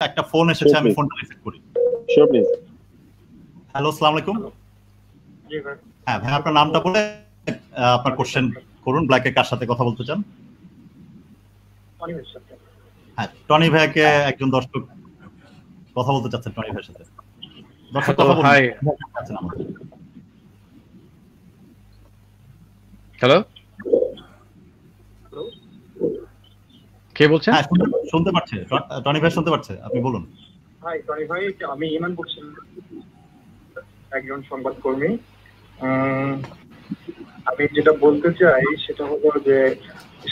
একটা ফোন এসেছে, আমি ফোনটা রিসিভ করি। Sure please. হ্যালো, আসসালামু আলাইকুম। জি ভাই। হ্যাঁ ভাই, আপনার নামটা বলে আপনার কোশ্চেন করুন। ব্ল্যাকে কার সাথে কথা বলতে চান? টনি ভাইয়ের সাথে। হ্যাঁ, টনি ভাইকে একজন দর্শক কথা বলতে চাচ্ছেন টনি ভাইয়ের সাথে। দর্শক কথা বলুন। হাই। হ্যালো, কে বলছেন? হ্যাঁ, শুনতে পাচ্ছে, টনি ভাই শুনতে পাচ্ছে, আপনি বলুন। হাই টনি ভাই, আমি ইমান বলছি, একজন সংবাদকর্মী। আমি যেটা বলতে চাই সেটা হলো যে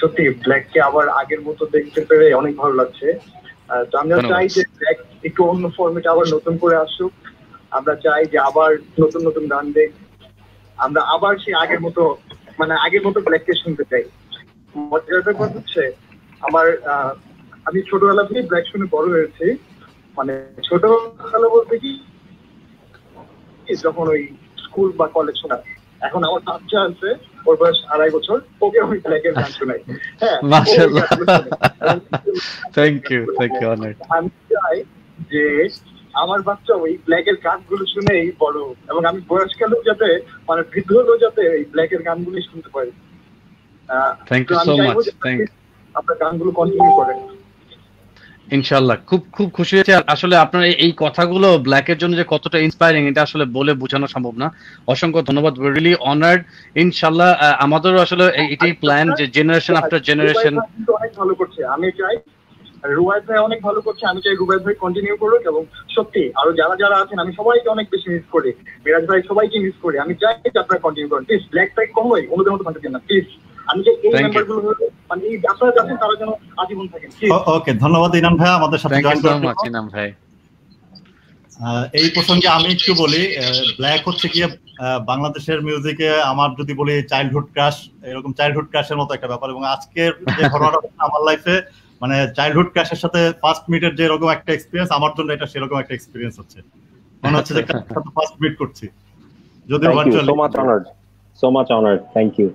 সত্যি ব্ল্যাককে আবার আগের মতো দেখতে পেরে অনেক ভালো লাগছে। তো আমরা চাই যে ব্ল্যাক একটু অন্য ফর্মেটে আবার নতুন করে আসুক। আমরা চাই যে আবার নতুন নতুন গান দেখ, আমরা আবার সেই আগের মতো ব্ল্যাককে শুনতে চাই। মজার ব্যাপার হচ্ছে আমি ছোটবেলা থেকে ব্ল্যাক শুনে বড় হয়েছি। মানে ছোটবেলা বলতে কি যখন ওই স্কুল বা কলেজ শোনা, এখন আমার বাচ্চা আছে, ওর বয়স 2.5 বছর, ওকে আমি ব্ল্যাকের গান শোনাই। হ্যাঁ, মাশাআল্লাহ, থ্যাংক ইউ অনেক। আমি চাই যে আমার বাচ্চা ওই ব্ল্যাকের গানগুলো শুনেই বড়, এবং আমি বয়সকালেও যাতে মানে বৃদ্ধ হলেও যাতে এই ব্ল্যাকের গানগুলো শুনতে পারি। Thank you so much. আপনার গানগুলো কন্টিনিউ করেন ইনশাআল্লাহ। খুব খুব খুশি হয়েছে। আসলে আপনার এই কথাগুলো ব্ল্যাকের জন্য যে কতটা ইন্সপায়ারিং, এটা আসলে বলে বোঝানো সম্ভব না। অসংখ্য ধন্যবাদ, রিয়েলি অনার্ড। ইনশাআল্লাহ আমাদেরও আসলে এটাই প্ল্যান যে জেনারেশন আফটার জেনারেশন অনেক ভালো করছে। আমি চাই রুবায়েত ভাই অনেক ভালো করছে, আমি চাই রুবায়েত ভাই কন্টিনিউ করুক। এবং সত্যি আরো যারা আছেন, আমি সবাইকে অনেক বেশি মিস করি, মিরাজ ভাই সবাইকে মিস করি। আমি চাই যে আপনারা কন্টিনিউ করেন প্লিজ। ব্ল্যাক প্যাক কম হয়, ওদের মতো থাকতে না প্লিজ। আমি যে এই মেম্বারগুলো মানে এই আপনারা যাচ্ছেন তারা যেন আজীবন থাকেন। ওকে, ধন্যবাদ ইনাম ভাই আমাদের সাথে জয়েন করার জন্য। ইনাম ভাই, এই প্রসঙ্গে আমি একটু বলি, ব্ল্যাক হচ্ছে কি বাংলাদেশের মিউজিকে আমার যদি বলি চাইল্ডহুড ক্রাশ, এরকম চাইল্ডহুড ক্রাশের মতো একটা ব্যাপার। এবং আজকের যে ঘটনাটা আমার লাইফে, মানে চাইল্ডহুড ক্রাশের সাথে ফার্স্ট মিটের যে এরকম একটা এক্সপেরিয়েন্স, আমার জন্য এটা সেরকম একটা এক্সপেরিয়েন্স হচ্ছে। মনে হচ্ছে যে ফার্স্ট মিট করছি, যদিও virtually. So much honoured, thank you.